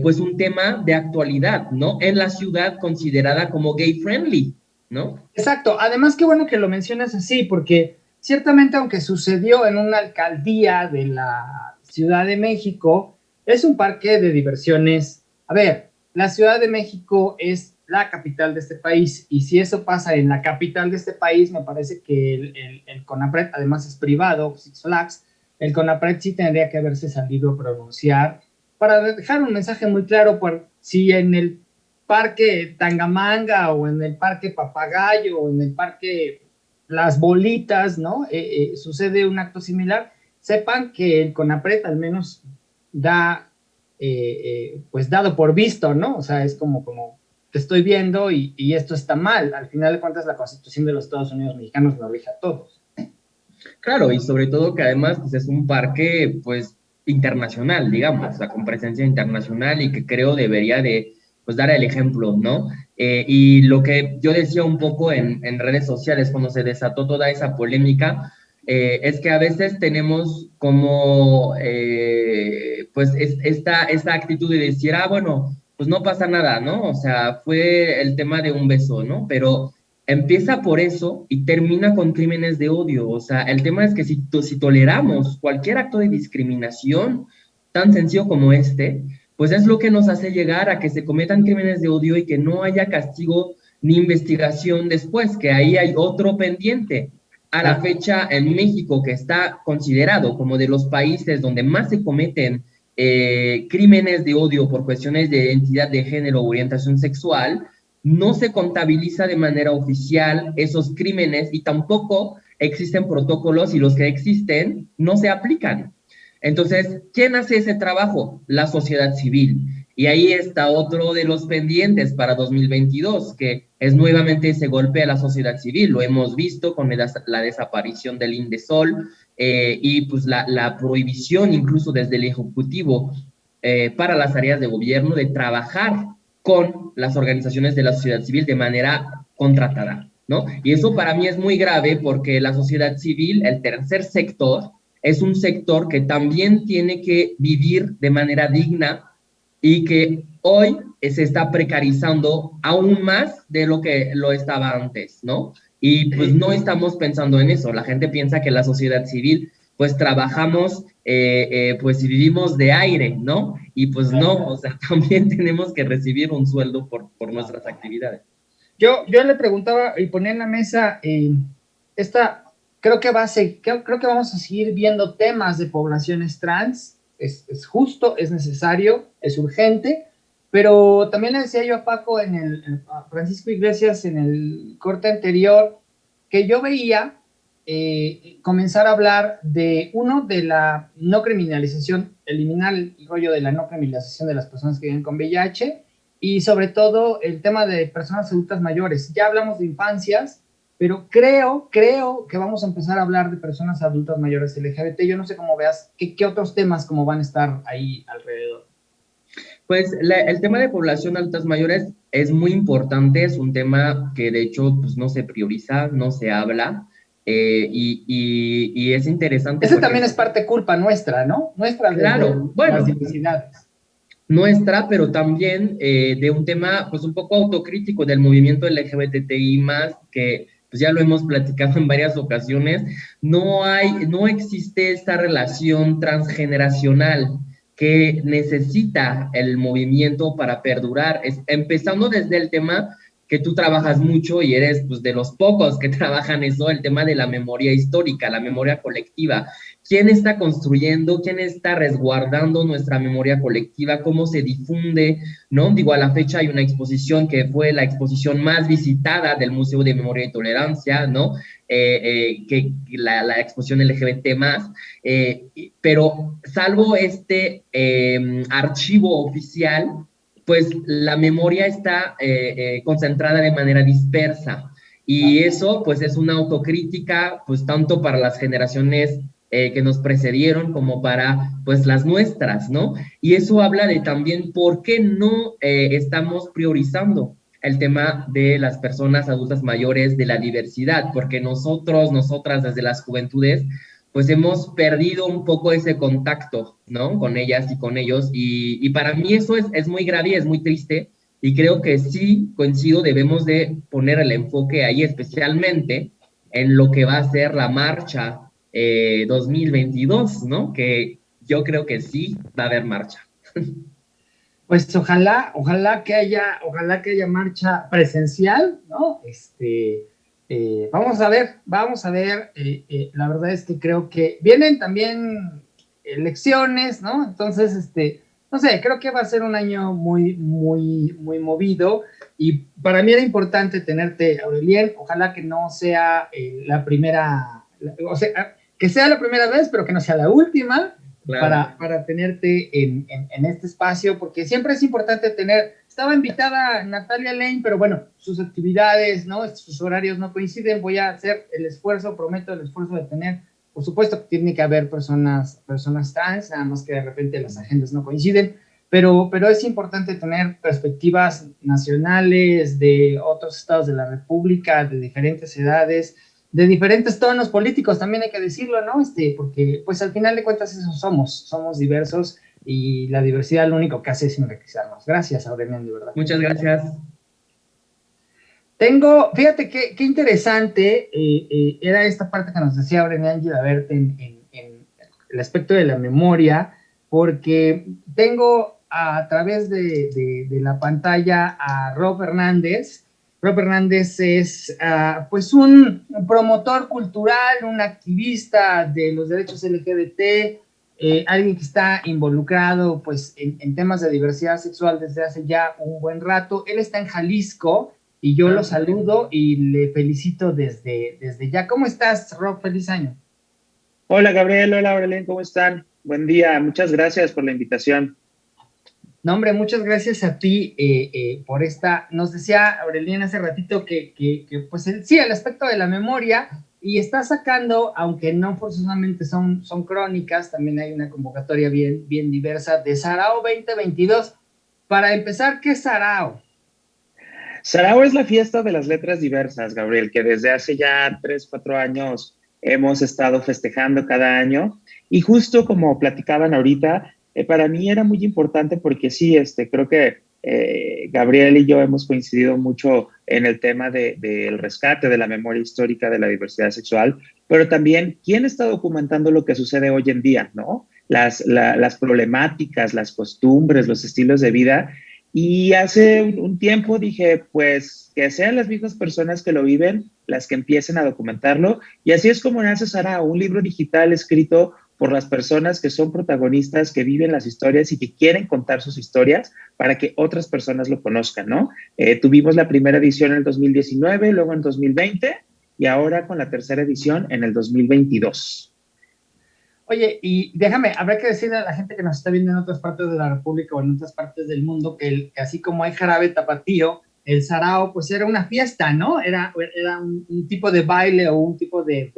pues un tema de actualidad, ¿no? En la ciudad considerada como gay friendly, ¿no? Exacto. Además, qué bueno que lo mencionas así, porque ciertamente, aunque sucedió en una alcaldía de la Ciudad de México, es un parque de diversiones. A ver, la Ciudad de México es la capital de este país, y si eso pasa en la capital de este país, me parece que el CONAPRED, además es privado, Six Flags, el CONAPRED sí tendría que haberse salido a pronunciar para dejar un mensaje muy claro, por si en el parque Tangamanga o en el parque Papagayo o en el parque Las Bolitas, ¿no? Sucede un acto similar, sepan que el CONAPRED al menos da, pues dado por visto, ¿no? O sea, es como te estoy viendo y esto está mal. Al final de cuentas, la Constitución de los Estados Unidos mexicanos nos rige a todos. Claro, y sobre todo que además pues, es un parque pues internacional, digamos, o sea, con presencia internacional y que creo debería de pues dar el ejemplo, ¿no? Y lo que yo decía un poco en redes sociales cuando se desató toda esa polémica, es que a veces tenemos como pues esta actitud de decir, bueno, pues no pasa nada, ¿no? O sea, fue el tema de un beso, ¿no? Pero empieza por eso y termina con crímenes de odio. O sea, el tema es que si toleramos cualquier acto de discriminación tan sencillo como este, pues es lo que nos hace llegar a que se cometan crímenes de odio y que no haya castigo ni investigación después, que ahí hay otro pendiente. A la fecha, en México, que está considerado como de los países donde más se cometen crímenes de odio por cuestiones de identidad de género o orientación sexual, no se contabiliza de manera oficial esos crímenes y tampoco existen protocolos, y los que existen no se aplican. Entonces, ¿quién hace ese trabajo? La sociedad civil. Y ahí está otro de los pendientes para 2022, que es nuevamente ese golpe a la sociedad civil. Lo hemos visto con la desaparición del Indesol y pues la prohibición incluso desde el Ejecutivo para las áreas de gobierno de trabajar con las organizaciones de la sociedad civil de manera contratada, ¿no? Y eso para mí es muy grave porque la sociedad civil, el tercer sector, es un sector que también tiene que vivir de manera digna y que hoy se está precarizando aún más de lo que lo estaba antes, ¿no? Y pues no estamos pensando en eso. La gente piensa que la sociedad civil, pues trabajamos, pues y vivimos de aire, ¿no? Y pues no, o sea, también tenemos que recibir un sueldo por nuestras actividades. Yo le preguntaba y ponía en la mesa creo que vamos a seguir viendo temas de poblaciones trans. Es justo, es necesario, es urgente, pero también le decía yo a Paco, a Francisco Iglesias, en el corte anterior, que yo veía comenzar a hablar de la no criminalización, eliminar el rollo de la no criminalización de las personas que viven con VIH, y sobre todo el tema de personas adultas mayores. Ya hablamos de infancias, pero creo que vamos a empezar a hablar de personas adultas mayores LGBT. Yo no sé cómo veas, qué otros temas como van a estar ahí alrededor. Pues el tema de población adultas mayores es muy importante, es un tema que de hecho pues, no se prioriza, no se habla, y es interesante. Ese también es parte culpa nuestra, ¿no? Nuestra, claro, las diversidades. Nuestra, pero también de un tema pues un poco autocrítico del movimiento LGBTI+, que pues ya lo hemos platicado en varias ocasiones, no existe esta relación transgeneracional que necesita el movimiento para perdurar, empezando desde el tema que tú trabajas mucho y eres pues, de los pocos que trabajan eso, el tema de la memoria histórica, la memoria colectiva. ¿Quién está construyendo, quién está resguardando nuestra memoria colectiva? ¿Cómo se difunde? ¿No? Digo, a la fecha hay una exposición que fue la exposición más visitada del Museo de Memoria y Tolerancia, ¿no? Que la exposición LGBT más, pero salvo este archivo oficial, pues la memoria está concentrada de manera dispersa y eso pues es una autocrítica pues tanto para las generaciones que nos precedieron como para pues las nuestras, ¿no? Y eso habla de también por qué no estamos priorizando el tema de las personas adultas mayores, de la diversidad, porque nosotras desde las juventudes pues hemos perdido un poco ese contacto, ¿no? Con ellas y con ellos, y para mí eso es muy grave y es muy triste, y creo que sí, coincido, debemos de poner el enfoque ahí especialmente en lo que va a ser la marcha 2022, ¿no? Que yo creo que sí va a haber marcha. Pues ojalá que haya marcha presencial, ¿no? Vamos a ver, la verdad es que creo que vienen también elecciones, ¿no? Entonces, no sé, creo que va a ser un año muy movido, y para mí era importante tenerte, Aurelien. Ojalá que no sea la primera, o sea, que sea la primera vez, pero que no sea la última. Claro. Para tenerte en este espacio, porque siempre es importante tener. Estaba invitada Natalia Lane, pero bueno, sus actividades, ¿no? Sus horarios no coinciden. Voy a hacer el esfuerzo, prometo el esfuerzo de tener. Por supuesto que tiene que haber personas trans, nada más que de repente las agendas no coinciden, pero es importante tener perspectivas nacionales de otros estados de la República, de diferentes edades, de diferentes tonos políticos, también hay que decirlo, ¿no? Porque pues al final de cuentas eso somos diversos, y la diversidad lo único que hace es enriquecernos. Gracias, Aurelien, de verdad. Muchas gracias. Fíjate qué interesante era esta parte que nos decía Aurelien Gilabert en el aspecto de la memoria, porque tengo a través de la pantalla a Rob Hernández. Rob Hernández es pues un promotor cultural, un activista de los derechos LGBT, alguien que está involucrado pues en temas de diversidad sexual desde hace ya un buen rato. Él está en Jalisco y yo lo saludo y le felicito desde ya. ¿Cómo estás, Rob? Feliz año. Hola, Gabriel. Hola, Aurelien. ¿Cómo están? Buen día. Muchas gracias por la invitación. No, hombre, muchas gracias a ti por esta. Nos decía Aurelien hace ratito que pues sí, el aspecto de la memoria, y está sacando, aunque no forzosamente son crónicas, también hay una convocatoria bien diversa de Sarao 2022. Para empezar, ¿qué es Sarao? Sarao es la fiesta de las letras diversas, Gabriel, que desde hace ya 3-4 años hemos estado festejando cada año, y justo como platicaban ahorita, para mí era muy importante porque sí, creo que Gabriel y yo hemos coincidido mucho en el tema del rescate de la memoria histórica de la diversidad sexual, pero también quién está documentando lo que sucede hoy en día, ¿no? Las problemáticas, las costumbres, los estilos de vida. Y hace un tiempo dije, pues, que sean las mismas personas que lo viven las que empiecen a documentarlo, y así es como nace Sarao, un libro digital escrito por las personas que son protagonistas, que viven las historias y que quieren contar sus historias para que otras personas lo conozcan, ¿no? Tuvimos la primera edición en el 2019, luego en 2020 y ahora con la tercera edición en el 2022. Oye, y habrá que decirle a la gente que nos está viendo en otras partes de la República o en otras partes del mundo que así como hay jarabe tapatío, el Sarao pues era una fiesta, ¿no? Era un tipo de baile o un tipo de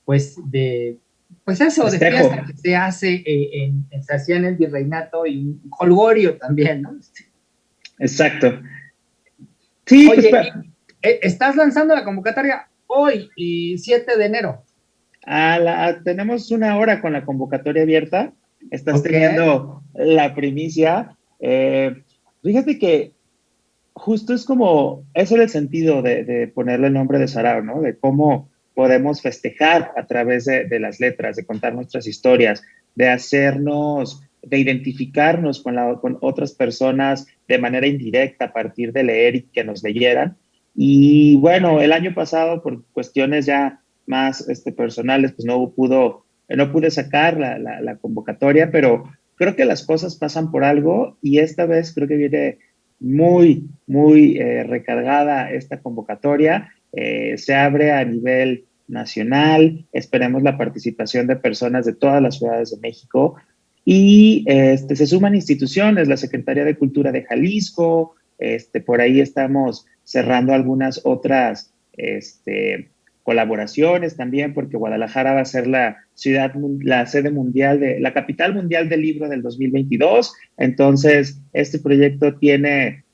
eso, de fiesta que se hace se hacía en el virreinato, y un jolgorio también, ¿no? Exacto. Sí, oye, pues, estás lanzando la convocatoria hoy, 7 de enero. Tenemos 1 hora con la convocatoria abierta. Estás teniendo la primicia. Fíjate que justo es como, ese era el sentido de ponerle el nombre de Sarao, ¿no? De cómo podemos festejar a través de las letras, de contar nuestras historias, de hacernos, de identificarnos con otras personas de manera indirecta a partir de leer y que nos leyeran. Y bueno, el año pasado, por cuestiones ya más personales, pues no pude sacar la convocatoria, pero creo que las cosas pasan por algo y esta vez creo que viene muy, muy recargada esta convocatoria. Se abre a nivel nacional, esperemos la participación de personas de todas las ciudades de México y se suman instituciones, la Secretaría de Cultura de Jalisco, por ahí estamos cerrando algunas otras colaboraciones también, porque Guadalajara va a ser la sede mundial, la capital mundial del libro del 2022. Entonces, este proyecto tiene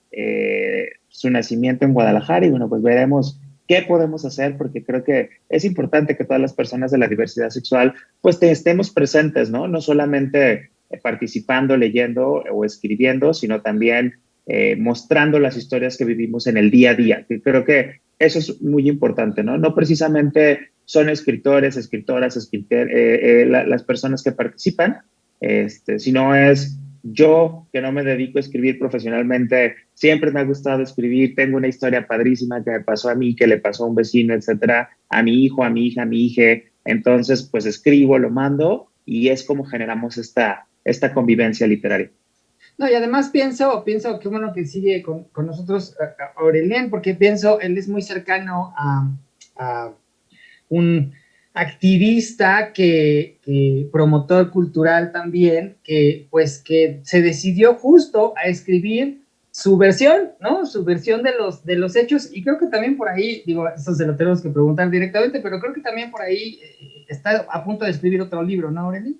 su nacimiento en Guadalajara y bueno, pues veremos qué podemos hacer, porque creo que es importante que todas las personas de la diversidad sexual pues estemos presentes, ¿no? No solamente participando, leyendo o escribiendo, sino también mostrando las historias que vivimos en el día a día. Que creo que eso es muy importante, ¿no? No precisamente son escritores, escritoras, las personas que participan, sino es yo, que no me dedico a escribir profesionalmente, siempre me ha gustado escribir, tengo una historia padrísima que me pasó a mí, que le pasó a un vecino, etcétera, a mi hijo, a mi hija, a mi hija. Entonces, pues escribo, lo mando y es como generamos esta convivencia literaria. No, y además pienso que bueno que sigue con nosotros Aurelien, porque pienso, él es muy cercano a un activista promotor cultural también, que se decidió justo a escribir su versión, ¿no? Su versión de los hechos, y creo que también por ahí, digo, eso se lo tenemos que preguntar directamente, pero creo que también por ahí está a punto de escribir otro libro, ¿no, Aurelien?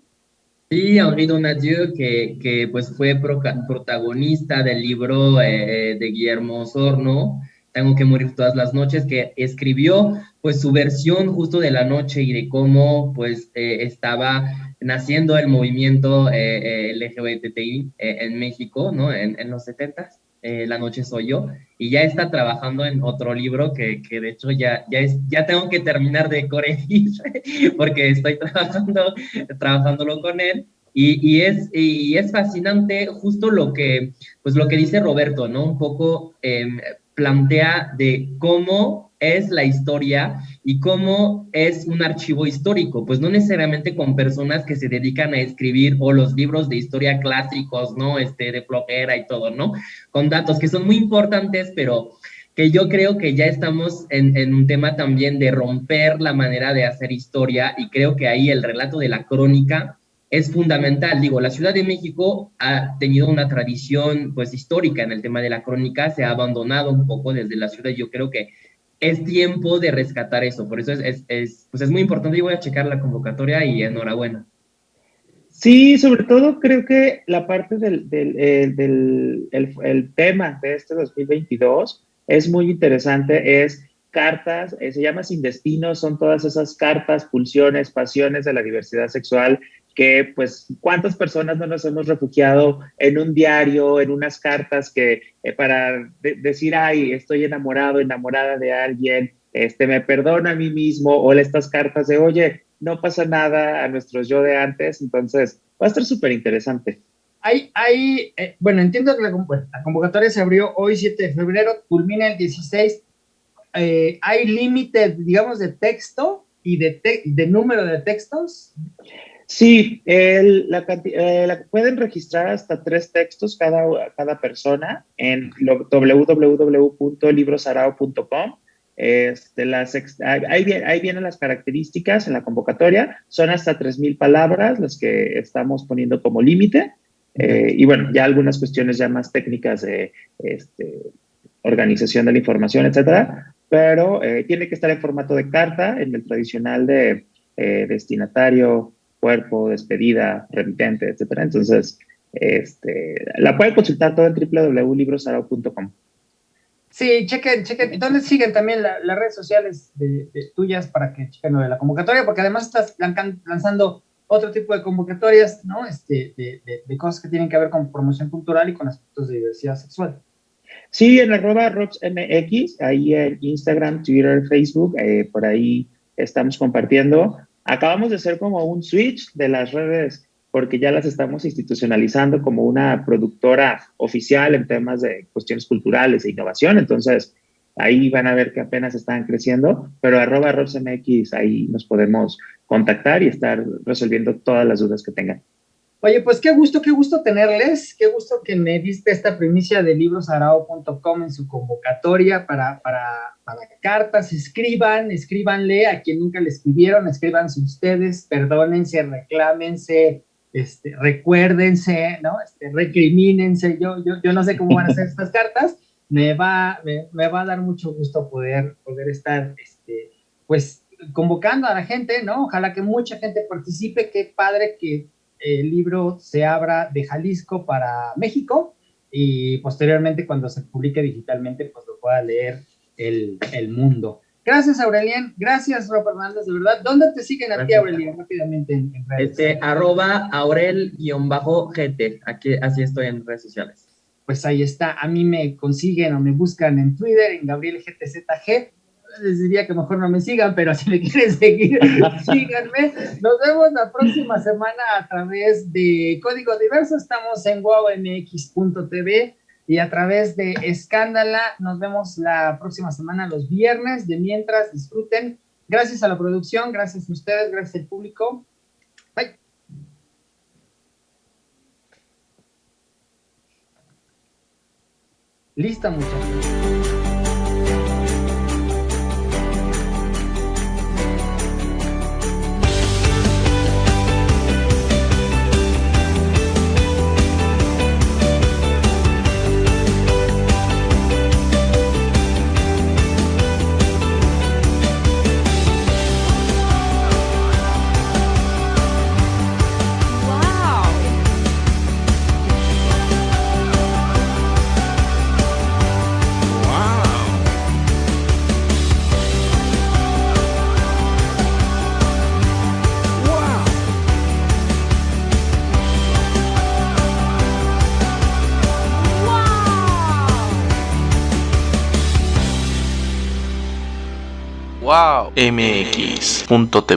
Sí, Henri Donadieu, que pues fue protagonista del libro de Guillermo Osorno, Tengo que morir todas las noches, que escribió pues su versión justo de la noche y de cómo pues estaba naciendo el movimiento LGBTI en México, ¿no? En los 70s, La noche soy yo, y ya está trabajando en otro libro que de hecho ya tengo que terminar de corregir porque estoy trabajándolo con él. Y es fascinante justo lo que dice Roberto, ¿no? Un poco plantea de cómo es la historia y cómo es un archivo histórico, pues no necesariamente con personas que se dedican a escribir o los libros de historia clásicos, ¿no? De flojera y todo, ¿no? Con datos que son muy importantes, pero que yo creo que ya estamos en un tema también de romper la manera de hacer historia, y creo que ahí el relato de la crónica es fundamental. Digo, la Ciudad de México ha tenido una tradición pues histórica en el tema de la crónica, se ha abandonado un poco desde la ciudad. Yo creo que es tiempo de rescatar eso, por eso es muy importante. Yo voy a checar la convocatoria y enhorabuena. Sí, sobre todo creo que la parte del tema de este 2022 es muy interesante, es cartas, se llama Sin Destino, son todas esas cartas, pulsiones, pasiones de la diversidad sexual que pues cuántas personas no nos hemos refugiado en un diario, en unas cartas que para decir, ay, estoy enamorado, enamorada de alguien, me perdono a mí mismo, o estas cartas de, oye, no pasa nada a nuestros yo de antes. Entonces va a estar súper interesante. Bueno, entiendo que la convocatoria se abrió hoy 7 de febrero, culmina el 16. ¿Hay límite, digamos, de texto y de número de textos? Sí, pueden registrar hasta 3 textos cada persona en www.librosarao.com. Ahí vienen las características en la convocatoria, son hasta 3,000 palabras las que estamos poniendo como límite, y bueno, ya algunas cuestiones ya más técnicas de organización de la información, etcétera, pero tiene que estar en formato de carta, en el tradicional de destinatario, cuerpo, despedida, remitente, etcétera. Entonces, la pueden consultar todo en www.librosarao.com. Sí, chequen. ¿Dónde siguen también las redes sociales de tuyas para que chequen lo de la convocatoria? Porque además estás lanzando otro tipo de convocatorias, ¿no? De cosas que tienen que ver con promoción cultural y con aspectos de diversidad sexual. Sí, en @RobsMX, ahí en Instagram, Twitter, Facebook, por ahí estamos compartiendo. Acabamos de hacer como un switch de las redes porque ya las estamos institucionalizando como una productora oficial en temas de cuestiones culturales e innovación. Entonces, ahí van a ver que apenas están creciendo, pero @RobsMX, ahí nos podemos contactar y estar resolviendo todas las dudas que tengan. Oye, pues qué gusto tenerles, qué gusto que me diste esta primicia de librosarao.com en su convocatoria para cartas. Escríbanle a quien nunca le escribieron, escríbanse ustedes, perdónense, reclámense, recuérdense, ¿no? Recrimínense. Yo no sé cómo van a ser estas cartas. Me va a dar mucho gusto poder estar, pues, convocando a la gente, ¿no? Ojalá que mucha gente participe. Qué padre que el libro se abra de Jalisco para México y posteriormente cuando se publique digitalmente pues lo pueda leer el mundo. Gracias, Aurelian. Gracias, Rob Hernández, de verdad. ¿Dónde te siguen a ti, Aurelian? Rápidamente en redes. @Aurel_GT. Aquí, así estoy en redes sociales. Pues ahí está. A mí me consiguen o me buscan en Twitter, en GabrielGTZG. Les diría que mejor no me sigan, pero si me quieren seguir, síganme. Nos vemos la próxima semana a través de Código Diverso. Estamos en wowmx.tv y a través de Escándala. Nos vemos la próxima semana los viernes. De mientras, disfruten. Gracias a la producción, gracias a ustedes, gracias al público. Bye. Lista, muchachos. Wow. MX.tv